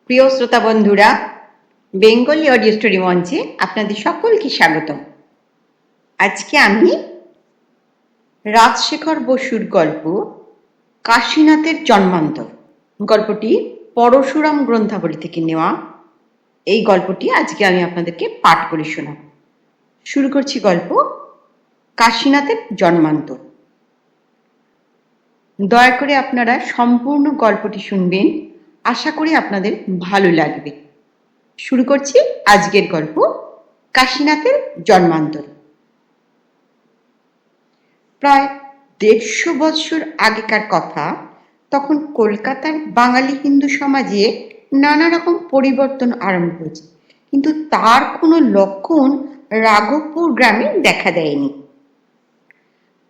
প্রিয় শ্রোতা বন্ধুরা, বেঙ্গলি অডিও স্টোরি মঞ্চে আপনাদের সকলকে স্বাগতম। আজকে আমি রাজশেখর বসুর গল্প কাশীনাথের জন্মান্তর গল্পটি পরশুরাম গ্রন্থাবলী থেকে নেওয়া। এই গল্পটি আজকে আমি আপনাদেরকে পাঠ করে শোনাব। শুরু করছি গল্প কাশীনাথের জন্মান্তর। দয়া করে আপনারা সম্পূর্ণ গল্পটি শুনবেন, আশা করি আপনাদের ভালো লাগবে। শুরু করছি আজকের গল্প কাশীনাথের জন্মান্তর। প্রায় 150 বৎসর আগেকার কথা। তখন কলকাতার বাঙালি হিন্দু সমাজে নানা রকম পরিবর্তন আরম্ভ হয়েছে, কিন্তু তার কোনো লক্ষণ রাঘবপুর গ্রামে দেখা দেয়নি।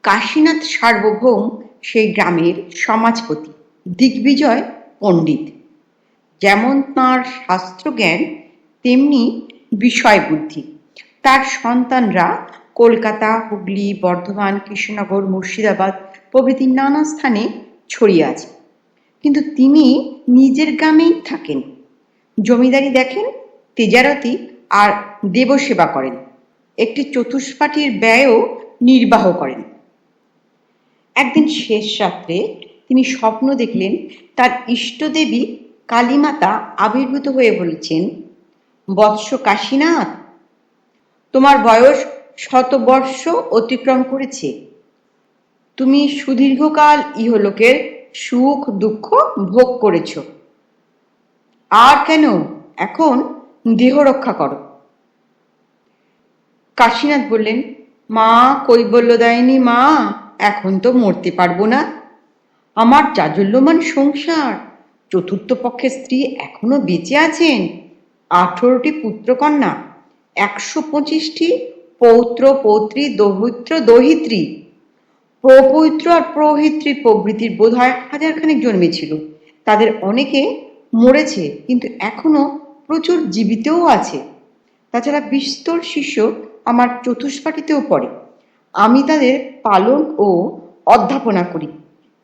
কাশীনাথ সার্বভৌম সেই গ্রামের সমাজপতি, দিগ্বিজয় পণ্ডিত। যেমন তাঁর শাস্ত্রজ্ঞান, তেমনি বিষয় বুদ্ধি। তার সন্তানরা কলকাতা, হুগলি, বর্ধমান, কৃষ্ণনগর, মুর্শিদাবাদ প্রভৃতি নানা স্থানে ছড়িয়ে আছে, কিন্তু তিনি নিজের গ্রামেই থাকেন। জমিদারি দেখেন, তেজারতি আর দেবসেবা করেন, একটি চতুষ্পাঠীর ব্যয়ও নির্বাহ করেন। একদিন শেষ রাত্রে তিনি স্বপ্ন দেখলেন, তার ইষ্টদেবী কালীমাতা আবির্ভূত হয়ে বলেছেন, বৎস কাশীনাথ, তোমার বয়স 100 বর্ষ অতিক্রম করেছে। তুমি সুদীর্ঘকাল ইহলোকের সুখ দুঃখ ভোগ করেছ। আর কেন, এখন দেহ রক্ষা করো। কাশীনাথ বললেন, মা কৈবল্যদায়িনী মা, এখন তো মরতে পারবো না। আমার জাজল্যমান সংসার, চতুর্থ পক্ষের স্ত্রী এখনো বেঁচে আছেন, 18টি পুত্রকন্যা, 125টি পৌত্র পৌত্রী, দৌহিত্র দৌহিত্রী, প্রপৌত্র আর প্রহিত্রী প্রভৃতির বোধ হয় 1000 জন্মেছিল। তাদের অনেকে মরেছে, কিন্তু এখনো প্রচুর জীবিতও আছে। তাছাড়া বিস্তর শিষ্য আমার চতুষ্পাঠীতেও পড়ে। আমি তাদের পালন ও অধ্যাপনা করি।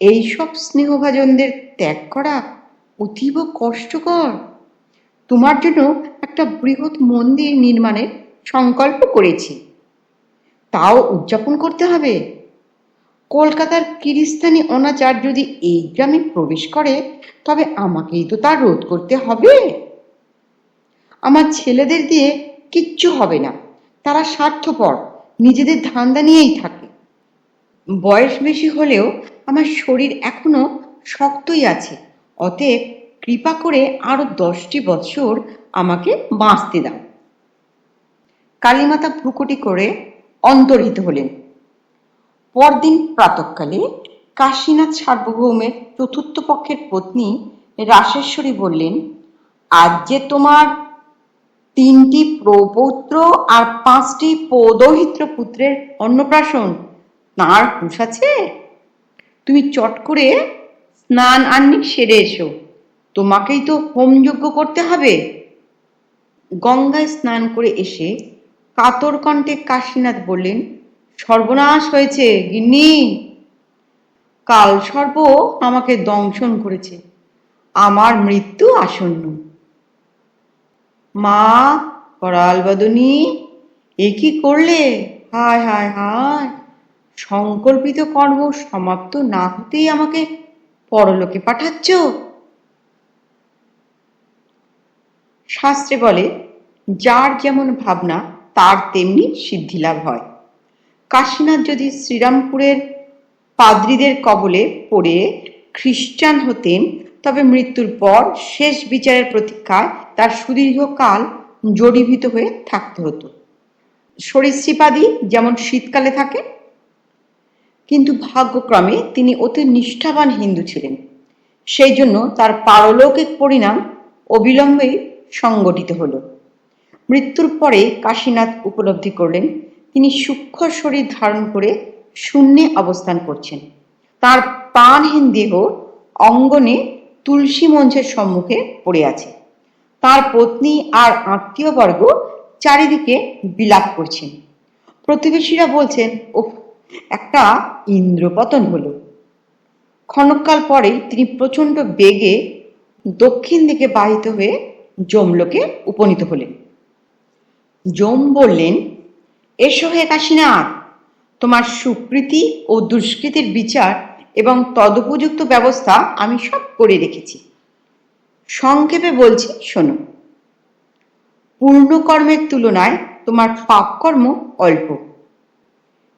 এইসব স্নেহভাজনদের ত্যাগ করা অতীব কষ্টকর। তোমার জন্য একটা বৃহৎ মন্দির নির্মাণের সংকল্প করেছি, তাও উদযাপন করতে হবে। কলকাতার কিরিস্তানি অনাচার যদি এই গ্রামে প্রবেশ করে, তবে আমাকেই তো তার রোধ করতে হবে। আমার ছেলেদের দিয়ে কিচ্ছু হবে না, তারা স্বার্থপর, নিজেদের ধান্দা নিয়েই থাকে। বয়স বেশি হলেও আমার শরীর এখনো শক্তই আছে, অতএব কৃপা করে আরো 10টি বৎসর আমাকে বাঁচতে দাও। কালীমাতা ভ্রুকুটি করে অন্তর্হিত হলেন। পরদিন প্রাতঃকালে কাশীনাথ সার্বভৌমের চতুর্থ পক্ষের পত্নী রাসেশ্বরী বললেন, আজ যে তোমার 3টি প্রপৌত্র আর 5টি পৌদৌহিত্র পুত্রের অন্নপ্রাশন, তাঁর হুঁশ আছে? তুমি চট করে স্নান আহ্নিক সেরে এসো, তোমাকেই তো হোমযজ্ঞ করতে হবে। গঙ্গায় স্নান করে এসে কাতর কণ্ঠে কাশীনাথ বললেন, সর্বনাশ হয়েছে গিন্নি, কাল সর্প আমাকে দংশন করেছে, আমার মৃত্যু আসন্ন। মা করাল বদনী, এ কি করলে? হায় হায় হায়, সংকল্পিত কর্ম সমাপ্ত না হতেই আমাকে পরলোকে পাঠাচ্ছ। শাস্ত্রে বলে, যার যেমন ভাবনা তার তেমনি সিদ্ধিলাভ হয়। কাশীনাথ যদি শ্রীরামপুরের পাদ্রীদের কবলে পড়ে খ্রিস্টান হতেন, তবে মৃত্যুর পর শেষ বিচারের প্রতীক্ষায় তার সুদীর্ঘকাল জড়ীভূত হয়ে থাকতে হতো, সরীসৃপাদি যেমন শীতকালে থাকে। কিন্তু ভাগ্যক্রমে তিনি অতি নিষ্ঠাবান হিন্দু ছিলেন, সেই জন্য তার পারলৌকিক পরিণাম অবিলম্বেই সংগঠিত হল। মৃত্যুর পরে কাশীনাথ উপলব্ধি করলেন, তিনি সূক্ষ্ম শরীর ধারণ করে শূন্যে অবস্থান করছেন। তার প্রাণহীন দেহ অঙ্গনে তুলসী মঞ্চের সম্মুখে পড়ে আছে। তার পত্নী আর আত্মীয়বর্গ চারিদিকে বিলাপ করছেন। প্রতিবেশীরা বলছেন, ওহ, একটা ইন্দ্রপতন হলো। ক্ষণকাল পরেই তিনি প্রচণ্ড বেগে দক্ষিণ দিকে বাহিত হয়ে যমলোকে উপনীত হলেন। যম বললেন, এসো হে কাশীনাথ, তোমার সুকৃতি ও দুষ্কৃতির বিচার এবং তদুপযুক্ত ব্যবস্থা আমি সব করে রেখেছি। সংক্ষেপে বলছি, শোনো। পূর্ণকর্মের তুলনায় তোমার পাপকর্ম অল্প।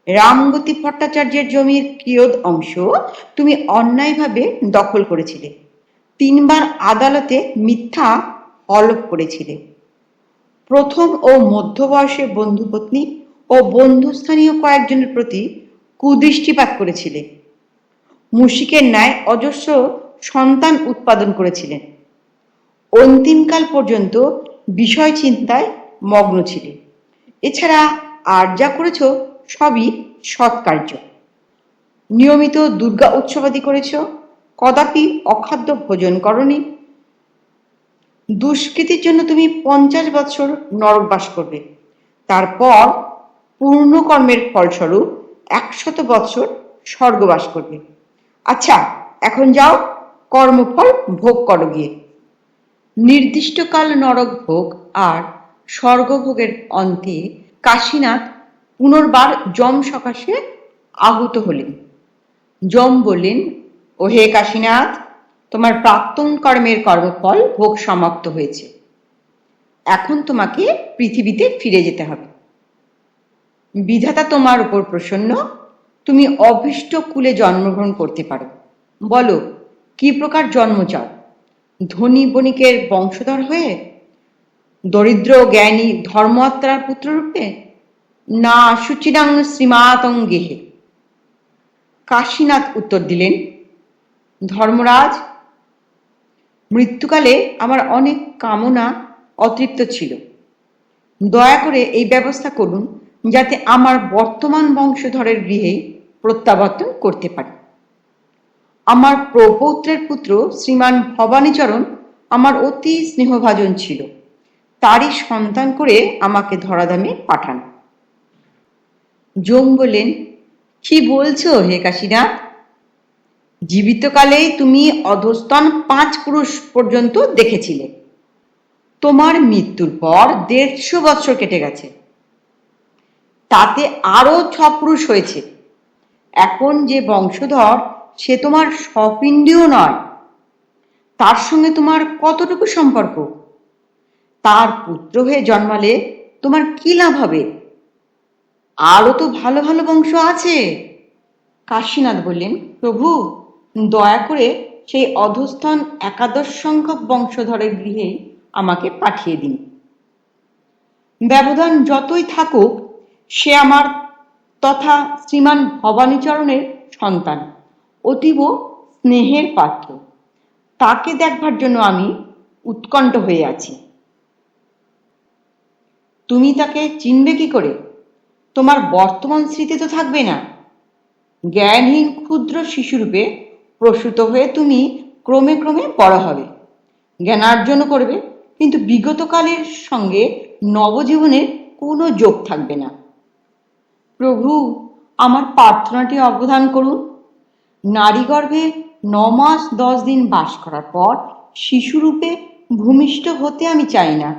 রামগতি ভট্টাচার্যের জমির কিয়দ অংশ তুমি অন্যায়ভাবে দখল করেছিলে। 3 বার আদালতে মিথ্যা হলফ করেছিলে। প্রথম ও মধ্যবয়সের বন্ধুপত্নী ও বন্ধুস্থানীয় কয়েকজনের প্রতি কুদৃষ্টিপাত করেছিলে। মুশিকের ন্যায় অজস্র সন্তান উৎপাদন করেছিলেন। অন্তিমকাল পর্যন্ত বিষয় চিন্তায় মগ্ন ছিলে। এছাড়া আর যা করেছ সবই সৎকার্য। নিয়মিত দুর্গা উৎসবাদি করেছ, কদাপি অখাদ্য ভোজন করনি। দুষ্কৃতির জন্য তুমি 50 বছর নরকবাস করবে, তারপর পূর্ণকর্মের ফলস্বরূপ 100 বছর স্বর্গবাস করবে। আচ্ছা, এখন যাও, কর্মফল ভোগ করো গিয়ে। নির্দিষ্টকাল নরক ভোগ আর স্বর্গভোগের অন্তে কাশীনাথ পুনর্বার যম সকাশে আহুত হলেন। যম বললেন, ও হে কাশীনাথ, তোমার প্রাক্তন কর্মের কর্মফল ভোগ সমাপ্ত হয়েছে। এখন তোমাকে পৃথিবীতে ফিরে যেতে হবে। বিধাতা তোমার উপর প্রসন্ন, তুমি অভীষ্ট কুলে জন্মগ্রহণ করতে পারো। বলো, কি প্রকার জন্ম চাও? ধনী বণিকের বংশধর হয়ে, দরিদ্র জ্ঞানী ধর্মাত্মার পুত্ররূপে, না শুচিরাং শ্রীমাতং গেহে? কাশীনাথ উত্তর দিলেন, ধর্মরাজ, মৃত্যুকালে আমার অনেক কামনা অতৃপ্ত ছিল। দয়া করে এই ব্যবস্থা করুন যাতে আমার বর্তমান বংশধরের গৃহে প্রত্যাবর্তন করতে পারি। আমার প্রপৌত্রের পুত্র শ্রীমান ভবানীচরণ আমার অতি স্নেহভাজন ছিল। তারই সন্তান করে আমাকে ধরাধামে পাঠান। যম বললেন, কি বলছো হে কাশীনাথ? জীবিতকালেই তুমি অধস্তন 5 পুরুষ পর্যন্ত দেখেছিলে। তোমার মৃত্যুর পর 150 বছর কেটে গেছে, তাতে আরো 6 পুরুষ হয়েছে। এখন যে বংশধর, সে তোমার স্বপিণ্ডীয় নয়। তার সঙ্গে তোমার কতটুকু সম্পর্ক? তার পুত্র হয়ে জন্মালে তোমার কি লাভ হবে? আরো তো ভালো ভালো বংশ আছে। কাশীনাথ বললেন, প্রভু, দয়া করে সেই অধস্তন 11 সংখ্যক বংশধরের গৃহে আমাকে পাঠিয়ে দিন। ব্যবধান যতই থাকুক, সে আমার তথা শ্রীমান ভবানীচরণের সন্তান, অতীব স্নেহের পাত্র। তাকে দেখবার জন্য আমি উৎকণ্ঠ হয়ে আছি। তুমি তাকে চিনবে কি করে? তোমার বর্তমান স্মৃতি তো থাকবে না। জ্ঞানহীন ক্ষুদ্র শিশুরূপে প্রসূত হয়ে তুমি ক্রমে ক্রমে বড় হবে, জ্ঞানার্জন করবে, কিন্তু বিগতকালের সঙ্গে নবজীবনের কোনো যোগ থাকবে না। প্রভু, আমার প্রার্থনাটি অবধান করুন। নারী গর্ভে 9 মাস 10 দিন বাস করার পর শিশুরূপে ভূমিষ্ঠ হতে আমি চাই না।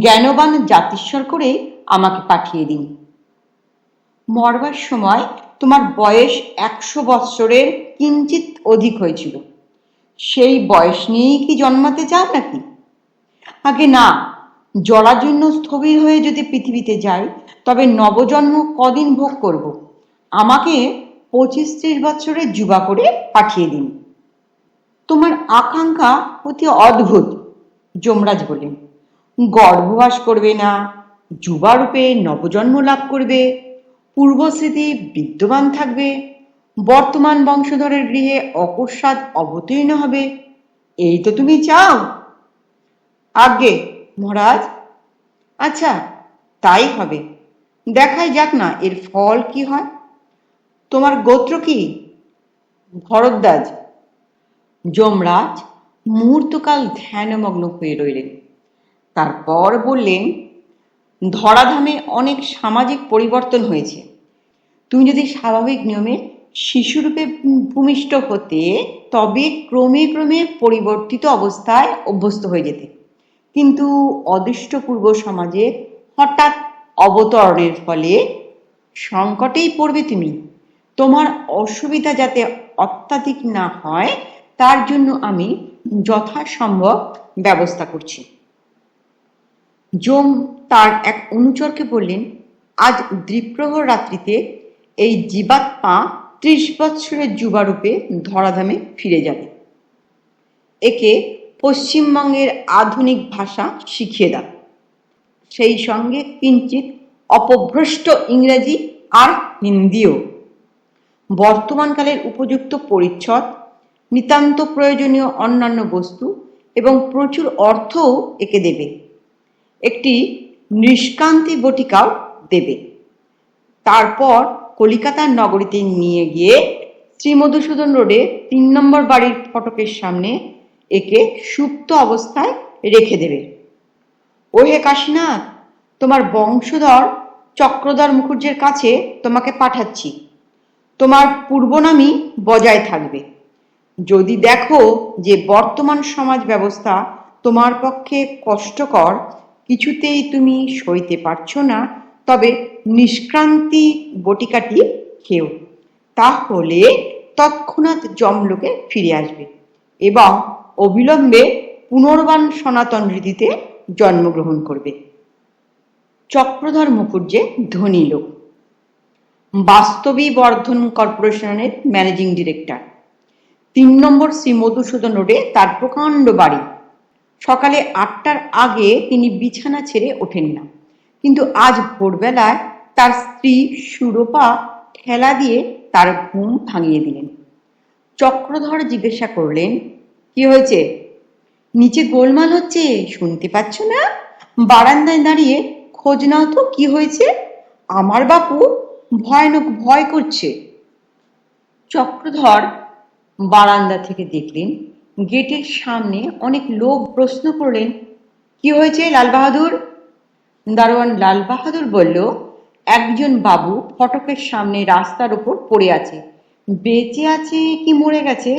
জ্ঞানবান জাতিস্বর করে আমাকে পাঠিয়ে দিন। মরবার সময় তোমার বয়স 100 বৎসরের কিঞ্চিত অধিক হয়েছিল। সেই বয়স নিয়েই কি জন্মাতে চাও নাকি? আগে না, জরাজীর্ণ স্থবির হয়ে যদি পৃথিবীতে যাই, তবে নবজন্ম কদিন ভোগ করব। আমাকে 25-30 বৎসরের যুবা করে পাঠিয়ে দিন। তোমার আকাঙ্ক্ষা অতি অদ্ভুত। যমরাজ বলেন, গর্ভবাস করবে না, যুবারূপে নবজন্ম লাভ করবে, পূর্বস্মৃতি বিদ্যমান থাকবে, বর্তমান বংশধরের গৃহে অকস্মাৎ অবতীর্ণ হবে, এই তো তুমি চাও? আজ্ঞে মহারাজ। আচ্ছা, তাই হবে। দেখাই যাক না এর ফল কি হয়। তোমার গোত্র কি? ভরদ্বাজ। যমরাজ মুহূর্তকাল ধ্যানমগ্ন হয়ে রইলেন। তারপর বললেন, ধরাধামে অনেক সামাজিক পরিবর্তন হয়েছে। তুমি যদি স্বাভাবিক নিয়মে শিশুরূপে ভূমিষ্ঠ হতে, তবে ক্রমে ক্রমে পরিবর্তিত অবস্থায় অভ্যস্ত হয়ে যেতে। কিন্তু অদৃষ্টপূর্ব সমাজে হঠাৎ অবতরণের ফলে সংকটেই পড়বে তুমি। তোমার অসুবিধা যাতে অত্যাধিক না হয় তার জন্য আমি যথাসম্ভব ব্যবস্থা করছি। যম তার এক অনুচরকে বললেন, আজ দ্বিপ্রহর রাত্রিতে এই জীবাত্মা 30 বৎসরের যুবারূপে ধরাধামে ফিরে যাবে। একে পশ্চিমবঙ্গের আধুনিক ভাষা শিখিয়ে দাও, সেই সঙ্গে কিঞ্চিত অপভ্রষ্ট ইংরেজি আর হিন্দিও। বর্তমানকালের উপযুক্ত পরিচ্ছদ, নিতান্ত প্রয়োজনীয় অন্যান্য বস্তু এবং প্রচুর অর্থও একে দেবে। একটি নিষ্কান্তি বটিকাও দেবে। তারপর কলিকাতার নগরীতে নিয়ে গিয়ে শ্রীমধুসূদন রোডে 3 নম্বর বাড়ির ফটকের সামনে একে সুপ্ত অবস্থায় রেখে দেবে। ওহে কাশীনাথ, তোমার বংশধর চক্রধর মুখুজ্জের কাছে তোমাকে পাঠাচ্ছি। তোমার পূর্বনামই বজায় থাকবে। যদি দেখো যে বর্তমান সমাজ ব্যবস্থা তোমার পক্ষে কষ্টকর, কিছুতেই তুমি সইতে পারছো না, তবে নিষ্ক্রান্তি বটিকাটি খেও। তাহলে তৎক্ষণাৎ যমলোকে ফিরে আসবে এবং অবিলম্বে পুনর্বাণ সনাতন রীতিতে জন্মগ্রহণ করবে। চক্রধর মুখুজ্জে ধনী লোক, বাস্তবী বর্ধন কর্পোরেশনের ম্যানেজিং ডিরেক্টর। 3 নম্বর শ্রী মধুসূদন রোডে তার প্রকাণ্ড বাড়ি। সকালে 8টার আগে তিনি বিছানা ছেড়ে ওঠেন না, কিন্তু আজ ভোরবেলায় তার স্ত্রী সুরূপা ঠেলা দিয়ে তার ঘুম ভাঙিয়ে দিলেন। চক্রধর জিজ্ঞাসা করলেন, কি হয়েছে? নিচে গোলমাল হচ্ছে, শুনতে পাচ্ছ না? বারান্দায় দাঁড়িয়ে খোঁজ নাও তো কি হয়েছে। আমার বাপু ভয়ানক ভয় করছে। চক্রধর বারান্দা থেকে দেখলেন গেটের সামনে অনেক লোক। প্রশ্ন করলেন, কি হয়েছে লাল বাহাদুর? দারোয়ান লাল বাহাদুর বলল, একজন বাবু ফটকের সামনে রাস্তার উপর পড়ে আছে। বেঁচে আছে কি মরে গেছে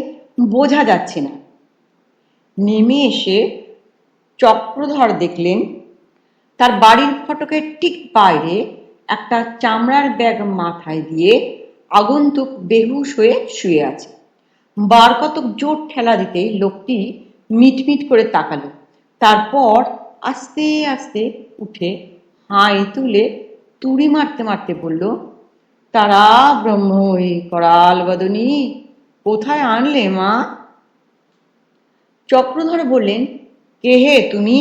বোঝা যাচ্ছে না। নেমে এসে চক্রধর দেখলেন তার বাড়ির ফটকের ঠিক বাইরে একটা চামড়ার ব্যাগ মাথায় দিয়ে আগন্তুক বেহুশ হয়ে শুয়ে আছে। বার কতক জোর ঠেলা দিতেই লোকটি মিটমিট করে তাকালো। তারপর আস্তে আস্তে উঠে হাই তুলে তুড়ি মারতে মারতে বলল, তারা ব্রহ্মই করাল বদনী, কোথায় আনলে মা? চক্রধর বললেন, কে হে তুমি?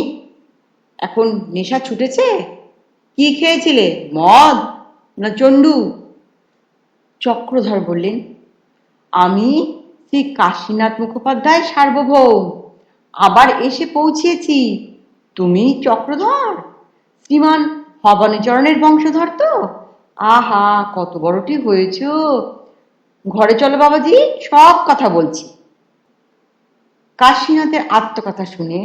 এখন নেশা ছুটেছে? কি খেয়েছিলে, মদ না চণ্ডু? চক্রধর বললেন, আমি শ্রী কাশীনাথ মুখোপাধ্যায় সার্বভৌম, আবার এসে পৌঁছেছি। তুমি চক্রধর? শ্রীমান ভবানীচরণের বংশধর তো? আহা, কত বড়টি হয়েছ! ঘরে চলো বাবাজি, সব কথা বলছি। কাশীনাথের আত্মকথা শুনে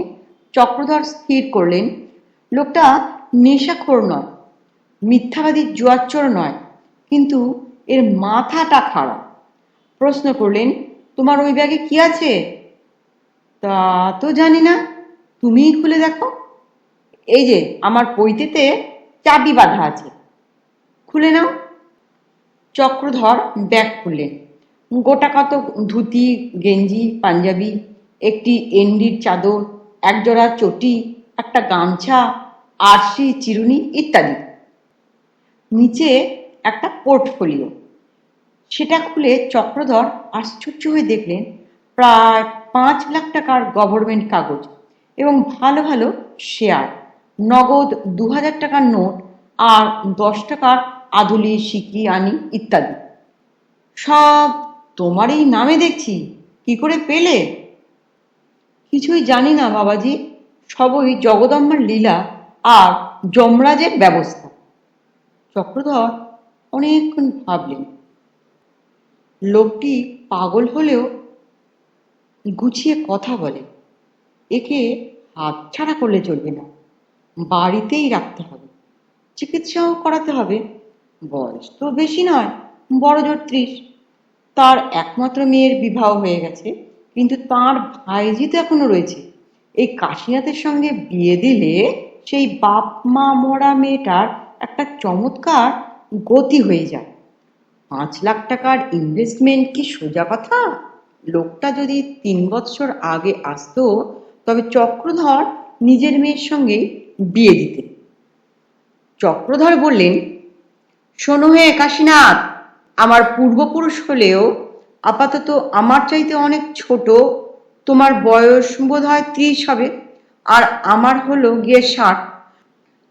চক্রধর স্থির করলেন, লোকটা নেশাখোর নয়, মিথ্যাবাদী জুয়াচ্চর নয়, কিন্তু এর মাথাটা খারাপ। প্রশ্ন করলেন, তোমার ওই ব্যাগে কি আছে? তা তো জানি না, তুমিই খুলে দেখো। এই যে আমার পৈতেতে চাবি বাঁধা আছে, খুলে নাও। চক্রধর ব্যাগ খুললেন। গোটা কত ধুতি, গেঞ্জি, পাঞ্জাবি, একটি এন্ডির চাদর, একজোড়া চটি, একটা গামছা, আরশি, চিরুনি ইত্যাদি। নিচে একটা পোর্টফোলিও। সেটা খুলে চক্রধর আশ্চর্য হয়ে দেখলেন প্রায় 5 লাখ টাকার গভর্নমেন্ট কাগজ এবং ভালো ভালো শেয়ার, নগদ 2000 টাকার নোট আর 10 টাকার আধুলি, সিকি, আনি ইত্যাদি। সব তোমারই নামে দেখছি, কি করে পেলে? কিছুই জানি না বাবাজি, সবই জগদম্বার লীলা আর যমরাজের ব্যবস্থা। চক্রধর অনেকক্ষণ ভাবলেন। লোকটি পাগল হলেও গুছিয়ে কথা বলে। একে হাতছাড়া করলে চলবে না, বাড়িতেই রাখতে হবে, চিকিৎসাও করাতে হবে। বয়স তো বেশি নয়, বড় জোর 30। তার একমাত্র মেয়ের বিবাহ হয়ে গেছে, কিন্তু তার ভাইজি তো এখনো রয়েছে। এই কাশীনাথের সঙ্গে বিয়ে দিলে সেই বাপ মা মরা মেয়েটার একটা চমৎকার গতি হয়ে যায়। 5 লাখ টাকার ইনভেস্টমেন্ট কি সোজা কথা? লোকটা যদি 3 বৎসর আগে আসতো, তবে চক্রধর নিজের মেয়ের সঙ্গে বিয়ে দিতে। চক্রধর বললেন, শোনো হে কাশীনাথ, আমার পূর্বপুরুষ হলেও আপাতত আমার চাইতে অনেক ছোট। তোমার বয়স বোধ হয় 30 হবে, আর আমার হলো গিয়ে 60।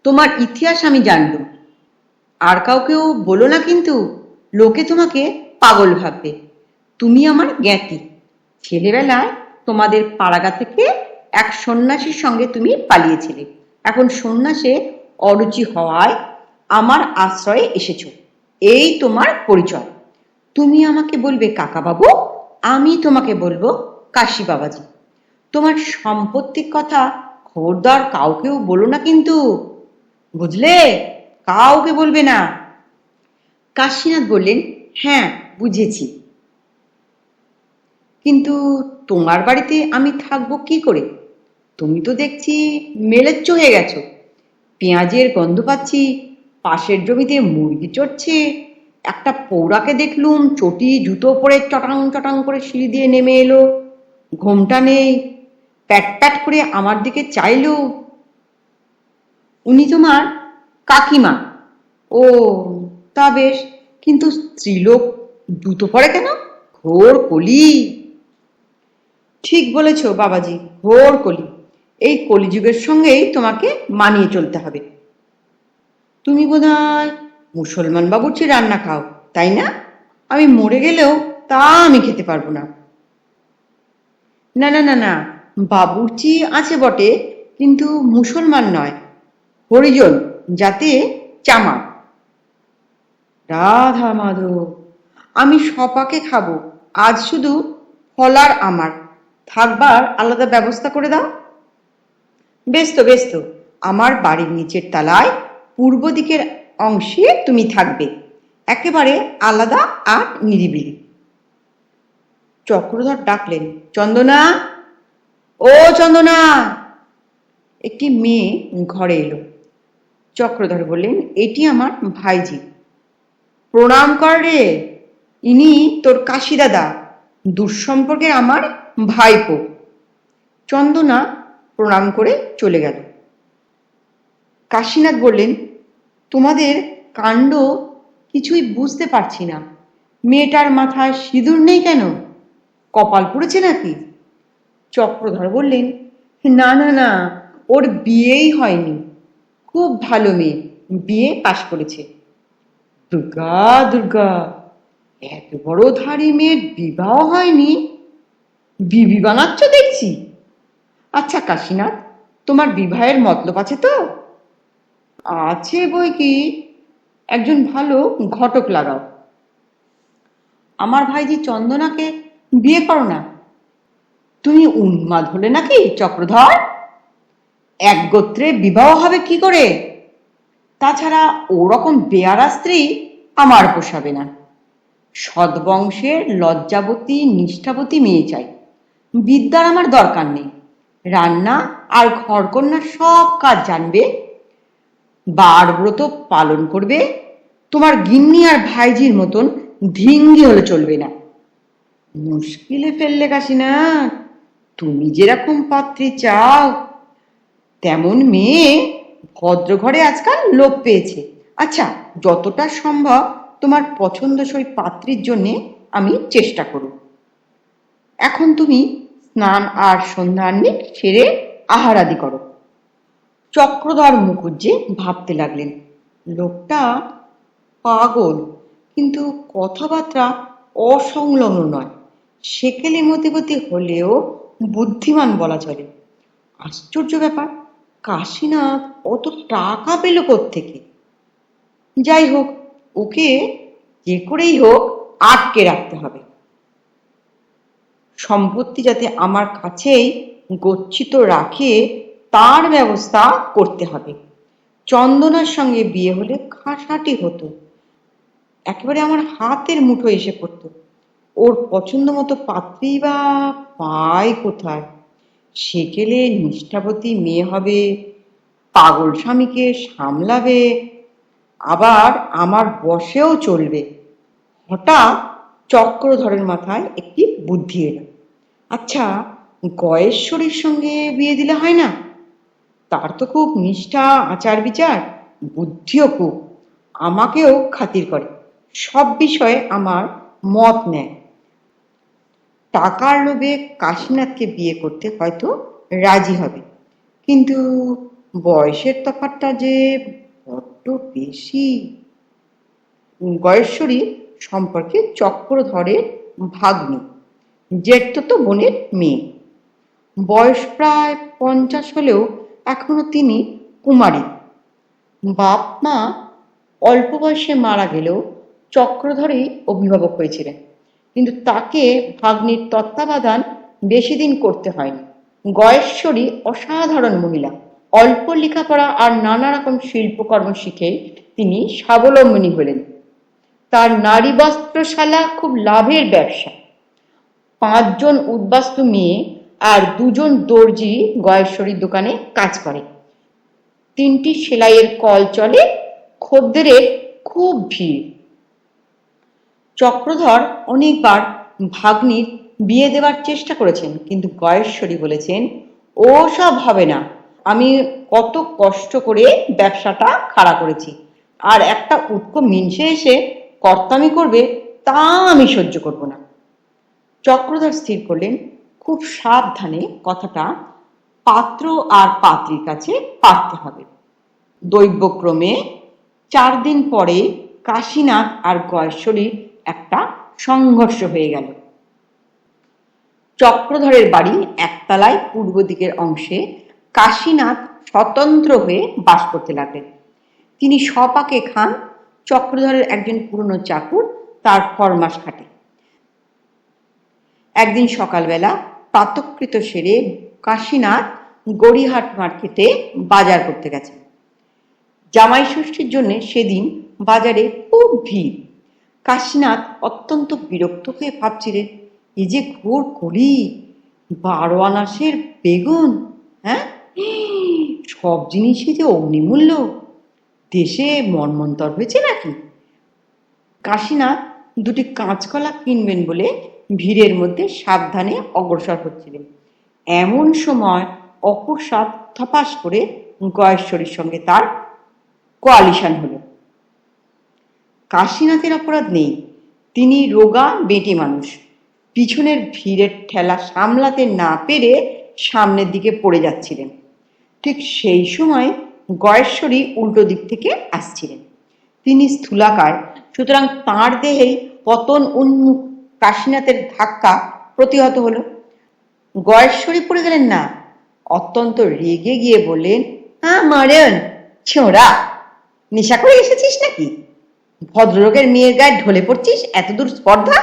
তোমার ইতিহাস আমি জানব। আর কাউকেও বলো না কিন্তু, লোকে তোমাকে পাগল ভাববে। তুমি আমার জ্ঞাতি। ছেলেবেলায় তোমাদের পাড়াগা থেকে এক সন্ন্যাসীর সঙ্গে তুমি পালিয়েছিলে। এখন সন্ন্যাসে অরুচি হওয়ায় আমার আশ্রয়ে এসেছো। এই তোমার পরিচয়। তুমি আমাকে বলবে কাকাবাবু, আমি তোমাকে বলবো কাশী বাবাজি। তোমার সম্পত্তির কথা খবরদার কাউকেও বলো না কিন্তু, বুঝলে? কাউকে বলবে না। কাশীনাথ বললেন, হ্যাঁ বুঝেছি, কিন্তু তোমার বাড়িতে আমি থাকবো কি করে? তুমি তো দেখছি মেলেচ্ছ হয়ে গেছো। পেঁয়াজের গন্ধ পাচ্ছি, পাশের জমিতে মুরগি চড়ছে, একটা পৌরাকে দেখলুম চটি জুতো পরে চটাং চটাং করে সিঁড়ি দিয়ে নেমে এলো। ঘোমটা নেই, প্যাট প্যাট করে আমার দিকে চাইলো। উনি তোমার কাকিমা? ও, তা বেশ, কিন্তু স্ত্রীলোক জুতো পরে কেন? ঘোর কলি। ঠিক বলেছ বাবাজি, ঘোর কলি। এই কলিযুগের সঙ্গেই তোমাকে মানিয়ে চলতে হবে। তুমি বোধহয় মুসলমান বাবুর্চি রান্না খাও, তাই না? আমি মরে গেলেও তা আমি খেতে পারবো না। না না না না, বাবুর্চি আছে বটে, কিন্তু মুসলমান নয়, হরিজন, যাতে চামার। রাধা মাধব, আমি সপাকে খাবো। আজ শুধু ফলার আমার, থাকবার আলাদা ব্যবস্থা করে দাও। বেশ তো বেশ তো, আমার বাড়ির নিচের তলায় পূর্ব দিকের অংশে তুমি থাকবে, একেবারে আলাদা আর নিরিবিলি। চক্রধর ডাকলেন, চন্দনা, ও চন্দনা। একটি মেয়ে ঘরে এলো। চক্রধর বললেন, এটি আমার ভাইজি। প্রণাম কর রে, ইনি তোর কাশী দাদা, দুঃসম্পর্কের আমার ভাইপো। চন্দনা প্রণাম করে চলে গেল। কাশীনাথ বললেন, তোমাদের কাণ্ড কিছুই বুঝতে পারছি না। মেয়েটার মাথায় সিঁদুর নেই কেন? কপাল পুড়েছে নাকি? চক্রধর বললেন, না না না, ওর বিয়েই হয়নি। খুব ভালো মেয়ে, বিয়ে পাশ করেছে। দুর্গা দুর্গা, এত বড় ধাড়ি মেয়ের বিবাহ হয়নি? বিবি বানাচ্ছ দেখছি। আচ্ছা কাশীনাথ, তোমার বিবাহের মতলব আছে তো? আছে বই কি, একজন ভালো ঘটক লাগাও। আমার ভাইজি চন্দনাকে বিয়ে করো না। তুমি উন্মাদ হলে নাকি চক্রধর? এক গোত্রে বিবাহ হবে কি করে? তাছাড়া ওরকম বেয়ারা স্ত্রী আমার পোষাবে না। সদ্বংশের লজ্জাবতী নিষ্ঠাবতী মেয়ে চাই। বিদ্যার আমার দরকার নেই। রান্না আর ঘরকন্যার সব কাজ জানবে, বার ব্রত পালন করবে। তোমার গিন্নি আর ভাইজির মতন ধিঙ্গি হলে চলবে না। মুশকিলে ফেললে কাশীনা। তুমি যেরকম পাত্রী চাও তেমন মেয়ে ভদ্র ঘরে আজকাল লোপ পেয়েছে। আচ্ছা, যতটা সম্ভব তোমার পছন্দসই পাত্রীর জন্যে আমি চেষ্টা করব। এখন তুমি স্নান আর সন্ধ্যান্বিক সেরে আহারাদি করো। চক্রধর মুখুজ্জে ভাবতে লাগলেন, লোকটা পাগল, কিন্তু কথাবার্তা অসংলগ্ন নয়। সেকেলে মতিগতি হলেও বুদ্ধিমান বলা চলে। আশ্চর্য ব্যাপার, কাশীনাথ অত টাকা পেল কোত্থেকে? যাই হোক, ওকে যে করেই হোক আটকে রাখতে হবে। সম্পত্তি যাতে আমার কাছেই গচ্ছিত রাখে তার ব্যবস্থা করতে হবে। চন্দনার সঙ্গে বিয়ে হলে খাসাটি হতো, একেবারে আমার হাতের মুঠো এসে পড়তো। ওর পছন্দ মতো পাত্রী বা পায় কোথায়? সেকেলে নিষ্ঠাবতী মেয়ে হবে, পাগল স্বামীকে সামলাবে, আবার আমার বশেও চলবে। হঠাৎ চক্রধরের মাথায় একটি বুদ্ধি এলো। আচ্ছা, গয়েশ্বরীর সঙ্গে বিয়ে দিলে হয় না? তার তো খুব নিষ্ঠা, আচার বিচার, বুদ্ধিও খুব, আমাকেও খাতির করে, সব বিষয়ে আমার মত নেয়। টাকার লোভে কাশীনাথকে বিয়ে করতে হয়তো রাজি হবে, কিন্তু বয়সের তফাৎটা যে বড্ড বেশি। গয়েশ্বরী সম্পর্কে চক্রধরের ভাগ্নি, জেঠতো বোনের মেয়ে। বয়স প্রায় 50 হলেও এখনো তিনি কুমারী। বাপ মা অল্প বয়সে মারা গেলেও চক্রধরই অভিভাবক হয়েছিলেন, কিন্তু তাকে ভাগ্নির তত্ত্বাবধান বেশি দিন করতে হয়নি। গয়েশ্বরী অসাধারণ মহিলা, অল্প লেখাপড়া আর নানা রকম শিল্পকর্ম শিখেই তিনি স্বাবলম্বিনী হলেন। তার নারী বস্ত্রশালা খুব লাভের ব্যবসা। 5 জন উদ্বাস্তু মেয়ে আর 2 জন দর্জি গয়েশ্বরীর দোকানে কাজ করে। 3টি সেলাইয়ের কল চলে, খদ্দেরের খুব ভিড়। চক্রধর অনেকবার ভাগ্নির বিয়ে দেওয়ার চেষ্টা করেছেন, কিন্তু গয়েশ্বরী বলেছেন, ও সব হবে না, আমি কত কষ্ট করে ব্যবসাটা খাড়া করেছি, আর একটা উটকো মিনসে এসে কর্তামি করবে, তা আমি সহ্য করব না। চক্রধর স্থির করলেন খুব সাবধানে কথাটা পাত্র আর পাত্রীর কাছে পাঠতে হবে। দৈবক্রমে 4 দিন পরে কাশীনাথ আর গয়েশ্বরীর একটা সংঘর্ষ হয়ে গেল। চক্রধরের বাড়ি একতলায় পূর্ব দিকের অংশে কাশীনাথ স্বতন্ত্র হয়ে বাস করতে লাগলেন। তিনি সপাকে খান, চক্রধরের একজন পুরনো চাকর, তার ফরমাস খাটে। একদিন সকালবেলা প্রাতঃকৃত সেরে কাশীনাথ গড়িয়াহাট মার্কেটে বাজার করতে গেছেন। জামাই ষষ্ঠীর জন্য সেদিন বাজারে খুব ভিড়। কাশীনাথ অত্যন্ত বিরক্ত হয়ে ভাবছিলেন, এই যে ঘোর কলি, 12 আনাসের বেগুন, হ্যাঁ, সব জিনিসই যে অগ্নিমূল্য, দেশে মন্বন্তর হয়েছে নাকি? কাশীনাথ 2টি কাঁচকলা কিনবেন বলে ভিড়ের মধ্যে সাবধানে অগ্রসর হচ্ছিলেন। এমন সময় অকস্মাৎ থপাস করে গয়েশ্বরীর সঙ্গে তার কোয়ালিশন হলো। কাশীনাথের অপরাধ নেই, তিনি রোগা বেঁটে মানুষ, পিছনের ভিড়ের ঠেলা সামলাতে না পেরে সামনের দিকে পড়ে যাচ্ছিলেন। ঠিক সেই সময় গয়েশ্বরী উল্টো দিক থেকে আসছিলেন। তিনি স্থূলাকায়, সুতরাং তাঁর দেহেই পতন উন্মুখ কাশীনাথের ধাক্কা প্রতিহত হলো। গয়েশ্বরী পড়ে গেলেন না, অত্যন্ত রেগে গিয়ে বললেন, মরণ ছোঁড়া, নেশা করে এসেছিস নাকি? ভদ্রলোকের মেয়ের গায়ে ঢলে পড়ছিস, এত দূর স্পর্ধা?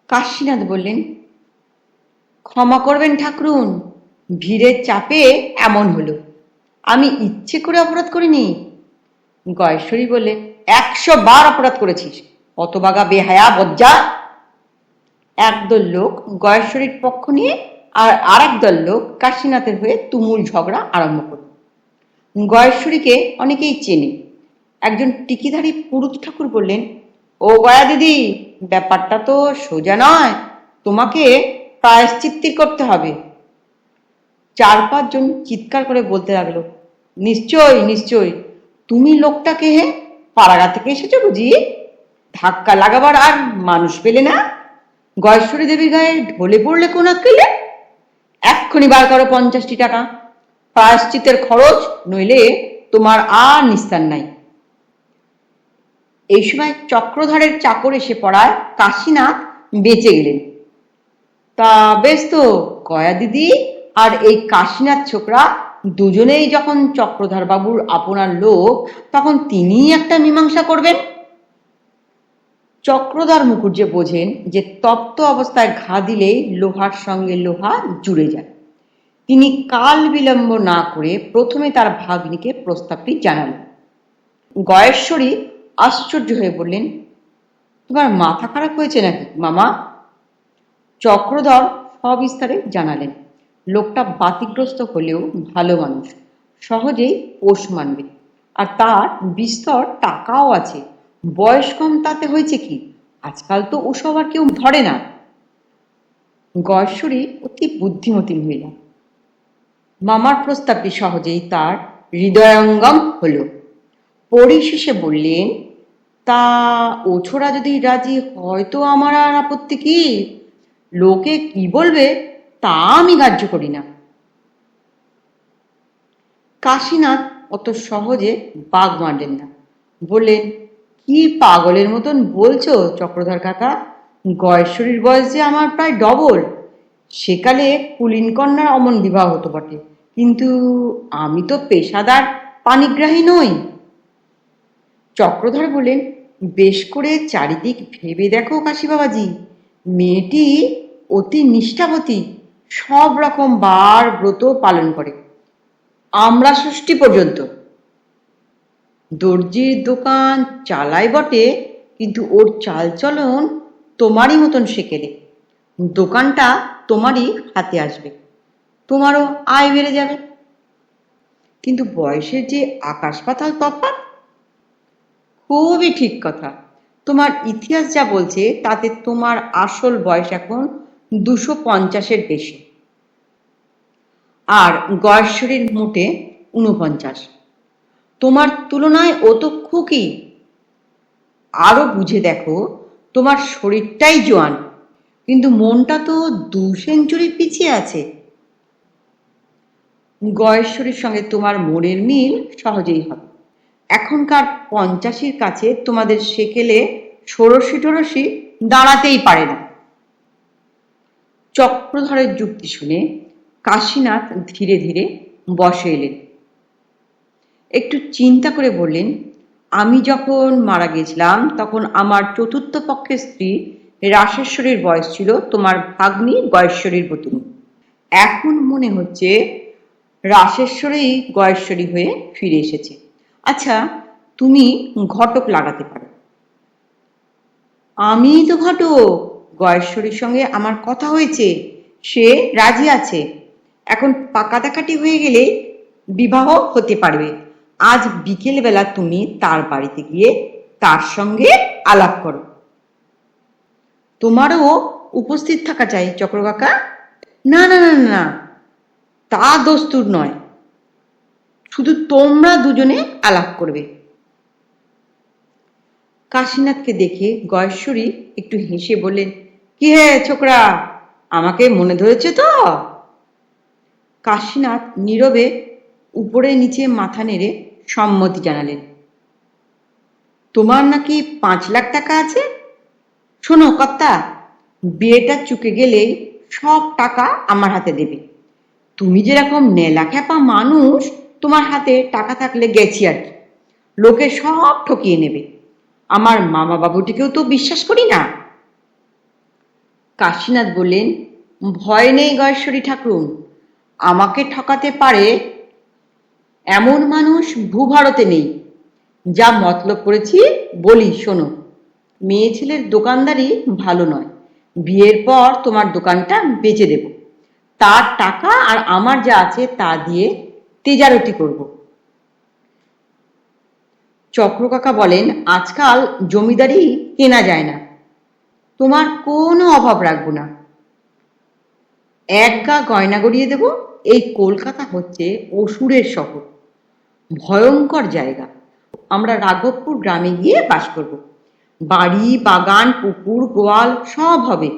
কাশীনাথ বললেন, ক্ষমা করবেন ঠাকুরুন, ভিড়ের চাপে এমন হলো, আমি ইচ্ছে করে অপরাধ করিনি। গয়েশ্বরী বললেন, 100 বার অপরাধ করেছিস, হতভাগা বেহায়া বজ্জা। একদল লোক গয়েশ্বরীর পক্ষ নিয়ে আর আরেক দল লোক কাশীনাথের হয়ে তুমুল ঝগড়া আরম্ভ করল। গয়েশ্বরীকে অনেকেই চেনে। একজন টিকিধারী পুরুত ঠাকুর বললেন, ও গয়া দিদি, ব্যাপারটা তো সোজা নয়, তোমাকে প্রায়শ্চিত্তি করতে হবে। 4-5 জন চিৎকার করে বলতে লাগলো, নিশ্চয় নিশ্চয়, তুমি লোকটাকে হে পাড়াগা থেকে এসেছো বুঝি? ধাক্কা লাগাবার আর মানুষ পেলে না? গয়েশ্বরী দেবীর গায়ে ঢলে পড়লে কোন আক্কেলে? এক্ষুনি বার করো 50টি টাকা, প্রায়শ্চিত্তের খরচ, নইলে তোমার আর নিস্তার নাই। এই সময় চক্রধরের চাকর এসে পড়ায় কাশীনাথ বেঁচে গেলেন। তা বেশ তো, গয়া দিদি আর এই কাশীনাথ ছোকরা দুজনেই যখন চক্রধর বাবুর আপনার লোক, তখন তিনিই একটা মীমাংসা করবেন। চক্রধর মুখুজ্জে বোঝেন যে তপ্ত অবস্থায় ঘা দিলেই লোহার সঙ্গে লোহা জুড়ে যায়। তিনি কাল বিলম্ব না করে প্রথমে তার ভাগ্নিকে প্রস্তাবটি জানালেন। গয়েশ্বরী আশ্চর্য হয়ে বললেন, তোমার মাথা খারাপ হয়েছে নাকি মামা? চক্রধর সবিস্তারে জানালেন। লোকটা বাতিগ্রস্ত হলেও ভালো মানুষ, সহজেই পোষ মানবে, আর তার বিস্তর টাকাও আছে। বয়স কম তাতে হয়েছে কি, আজকাল তো ওসব আর কেউ ধরে না। গয়েশ্বরী অতি বুদ্ধিমতী মহিলা। মামার প্রস্তাবটি সহজেই তার হৃদয়ঙ্গম হলো। পরিশেষে বললেন, তা ও ছোড়া যদি রাজি হয় তো আমার আর আপত্তি কি? লোকে কি বলবে তা আমি গ্রাহ্য করি না। কাশীনাথ অত সহজে বাগ মারলেন না। বললেন, কি পাগলের মতন বলছো চক্রধর কাকা? গয়েশ্বরীর বয়স যে আমার প্রায় ডবল। সেকালে কুলীন কন্যার অমন বিবাহ হতো বটে, কিন্তু আমি তো পেশাদার পানিগ্রাহী নই। চক্রধর বললেন, বেশ করে চারিদিক ভেবে দেখো কাশী বাবাজি, মেয়েটি অতি নিষ্ঠাবতী, সব রকম বার ব্রত পালন করে, আমরা ষষ্ঠী পর্যন্ত। দর্জির দোকান চালায় বটে, কিন্তু ওর চালচলন তোমারই মতন সেকেলে। দোকানটা তোমারই হাতে আসবে, তোমারও আয় বেড়ে যাবে। কিন্তু বয়সের যে আকাশ পাতাল তফাৎ। খুবই ঠিক কথা। তোমার ইতিহাস যা বলছে তাতে তোমার আসল বয়স এখন 250-এর বেশি, আর গয়েশ্বরীর মোটে 49। তোমার তুলনায় ও তো খুকি। আরো বুঝে দেখো, তোমার শরীরটাই জোয়ান, কিন্তু মনটা তো 2 সেঞ্চুরি পিছিয়ে আছে। গয়েশ্বরীর সঙ্গে তোমার মনের মিল সহজেই হবে। এখনকার 85-র কাছে তোমাদের সেকেলে ষোড়শী টোড়শী দাঁড়াতেই পারে না। চক্রধরের যুক্তি শুনে কাশীনাথ ধীরে ধীরে বসে এলেন। একটু চিন্তা করে বললেন, আমি যখন মারা গেছিলাম তখন আমার চতুর্থ পক্ষের স্ত্রী রাসেশ্বরীর বয়স ছিল তোমার ভাগ্নি গয়েশ্বরীর বতুনি। এখন মনে হচ্ছে রাসেশ্বরী গয়েশ্বরী হয়ে ফিরে এসেছে। আচ্ছা, তুমি ঘটক লাগাতে পারো। আমি তো ঘটক। গয়েশ্বরীর সঙ্গে আমার কথা হয়েছে, সে রাজি আছে। এখন পাকাদাকাটি হয়ে গেলে বিবাহ হতে পারবে। আজ বিকেল বেলা তুমি তার বাড়িতে গিয়ে তার সঙ্গে আলাপ করো। তোমারও উপস্থিত থাকা চাই চক্র কাকা। না না না না, তা দস্তুর নয়, শুধু তোমরা দুজনে আলাপ করবে। কাশীনাথকে দেখে গয়েশ্বরী একটু হেসে বললেন, কি হে ছোকরা, আমাকে মনে ধরেছে তো? কাশীনাথ নীরবে উপরে নিচে মাথা নেড়ে সম্মতি জানালেন। তোমার নাকি 5 লাখ টাকা আছে? শোনো কর্তা, বিয়েটা চুকে গেলেই সব টাকা আমার হাতে দেবে। তুমি যেরকম নেলা খ্যাপা মানুষ, তোমার হাতে টাকা থাকলে গেছি আর কি, লোকে সব ঠকিয়ে নেবে। আমার মামা বাবুটিকেও তো বিশ্বাস করি না। কাশীনাথ বললেন, ভয় নেই গয়েশ্বরী ঠাকুরুন, আমাকে ঠকাতে পারে এমন মানুষ ভূভারতে নেই। যা মতলব করেছি বলি শোনো। মেয়ে ছেলের দোকানদারি ভালো নয়। বিয়ের পর তোমার দোকানটা বেচে দেব, তার টাকা আর আমার যা আছে তা দিয়ে তেজারতি করব। চক্রকাকা বলেন, আজকাল জমিদারি কেনা যায় না। তোমার কোনো অভাব রাখবো না, এক গা গয়না গড়িয়ে দেব। এই কলকাতা হচ্ছে অসুরের শহর, ভয়ঙ্কর জায়গা। আমরা রাঘবপুর গ্রামে গিয়ে বাস করব। বাড়ি বাগান পুকুর গোয়াল সব হবে,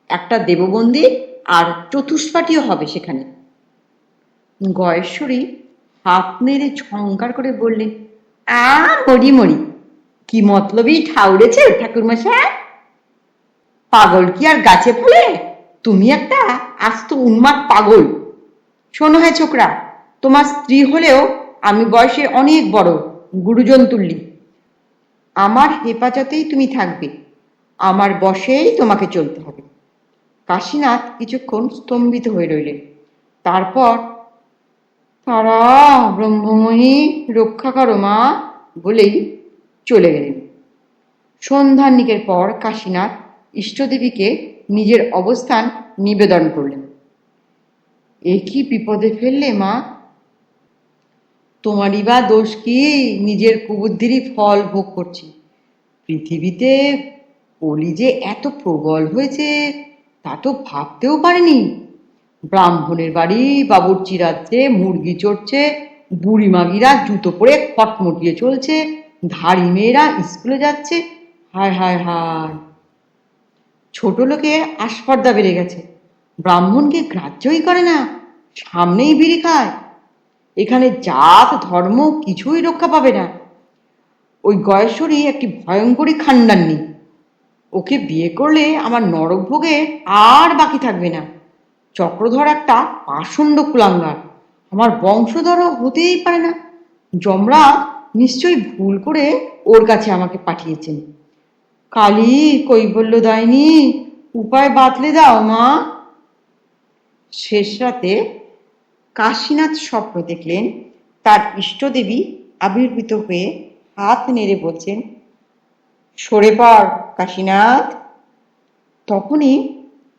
একটা দেববন্দির আর চতুষ্পাটিও হবে সেখানে। গয়েশ্বরী হাত নেড়ে ঝংকার করে বললেন, মরি মরি, কি মতলবই ঠাউরেছে ঠাকুরমশাই। পাগল কি আর গাছে ফলে? তুমি একটা আস্ত উন্মাদ পাগল। শোনো হে ছোকরা, তোমার স্ত্রী হলেও আমি বয়সে অনেক বড়, গুরুজন তুল্য। আমার হেফাজতেই তুমি থাকবে, আমার বশেই তোমাকে চলতে হবে। কাশীনাথ কিছুক্ষণ স্তম্ভিত হয়ে রইলেন। তারপর, তারা ব্রহ্মময়ী রক্ষা করো মা বলেই চলে গেলেন। সন্ধ্যাহ্নিকের পর কাশীনাথ ইষ্টদেবীকে নিজের অবস্থান নিবেদন করলেন। এ কি বিপদে ফেললে মা? তোমারই বা দোষ কি? নিজের কুবুদ্ধিরই ফল ভোগ করছি। পৃথিবীতে কলি যে এত প্রবল হয়েছে তা তো ভাবতেও পারিনি। ব্রাহ্মণের বাড়ি বাবুর্চি রাজ্যে মুরগি চড়ছে, বুড়ি মাগিরা জুতো পরে খটমটিয়ে চলছে, ধাড়ি মেয়েরা স্কুলে যাচ্ছে। হায় হায় হায়! ছোট লোকের আস্পর্ধা বেড়ে গেছে, ব্রাহ্মণকে গ্রাহ্যই করে না, সামনেই বিড়ি খায়। এখানে জাত ধর্ম কিছুই রক্ষা পাবে না। ওই গয়েশ্বরী একটি ভয়ঙ্করী খান্ডান্নি। ওকে বিয়ে করলে আমার নরকভোগে আর বাকি থাকবে না। চক্রধর একটা পাষণ্ড কুলাঙ্গার, আমার বংশধরও হতেই পারে না। যমরাজ নিশ্চয়ই ভুল করে ওর কাছে আমাকে পাঠিয়েছেন। কালী, কৈবল্য দাইনি, উপায় বাতলে দাও মা। শেষ রাতে কাশীনাথ স্বপ্ন দেখলেন তার ইষ্টদেবী আবির্ভূত হয়ে হাত নেড়ে বলছেন, সরে পড় কাশীনাথ। তখনই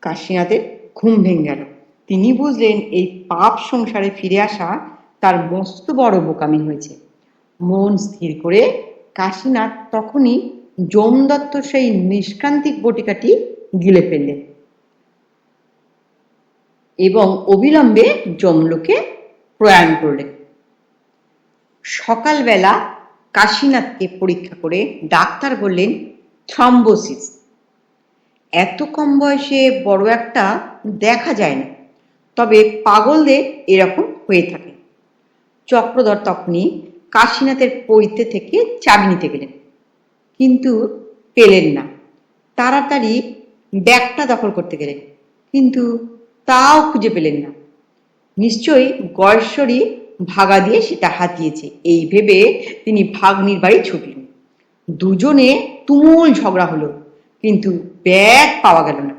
কাশীনাথের ঘুম ভেঙে গেল। তিনি বুঝলেন এই পাপ সংসারে ফিরে আসা তার মস্ত বড় বোকামি হয়েছে। মন স্থির করে কাশীনাথ তখনই যমদত্ত সেই নিষ্ক্রান্তিক বটিকাটি গিলে ফেললেন এবং অবিলম্বে যমলোকে প্রয়াণ করলেন। সকালবেলা কাশীনাথকে পরীক্ষা করে ডাক্তার বললেন থ্রম্বোসিস। এত কম বয়সে বড় একটা দেখা যায় না, তবে পাগলদের এরকম হয়ে থাকে। চক্রধর তখনই কাশীনাথের পৈতে থেকে চাবি নিতে গেলেন, কিন্তু পেলেন না। তাড়াতাড়ি ব্যাগটা দখল করতে গেলেন, কিন্তু তাও খুঁজে পেলেন না। নিশ্চয়ই গয়েশ্বরী ভাগা দিয়ে সেটা হাতিয়েছে, এই ভেবে তিনি ভাগ্নির বাড়ি ছুটলেন। দুজনে তুমুল ঝগড়া হলো, কিন্তু ব্যাগ পাওয়া গেল না।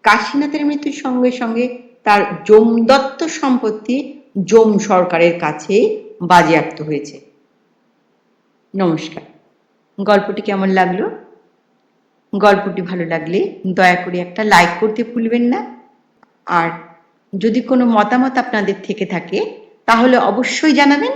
কাশীনাথের মৃত্যুর সঙ্গে সঙ্গে তার যমদত্ত সম্পত্তি যম সরকারের কাছে বাজেয়াপ্ত হয়েছে। নমস্কার। গল্পটি কেমন লাগলো? গল্পটি ভালো লাগলে দয়া করে একটা লাইক করতে ভুলবেন না। আর যদি কোনো মতামত আপনাদের থেকে থাকে তাহলে অবশ্যই জানাবেন।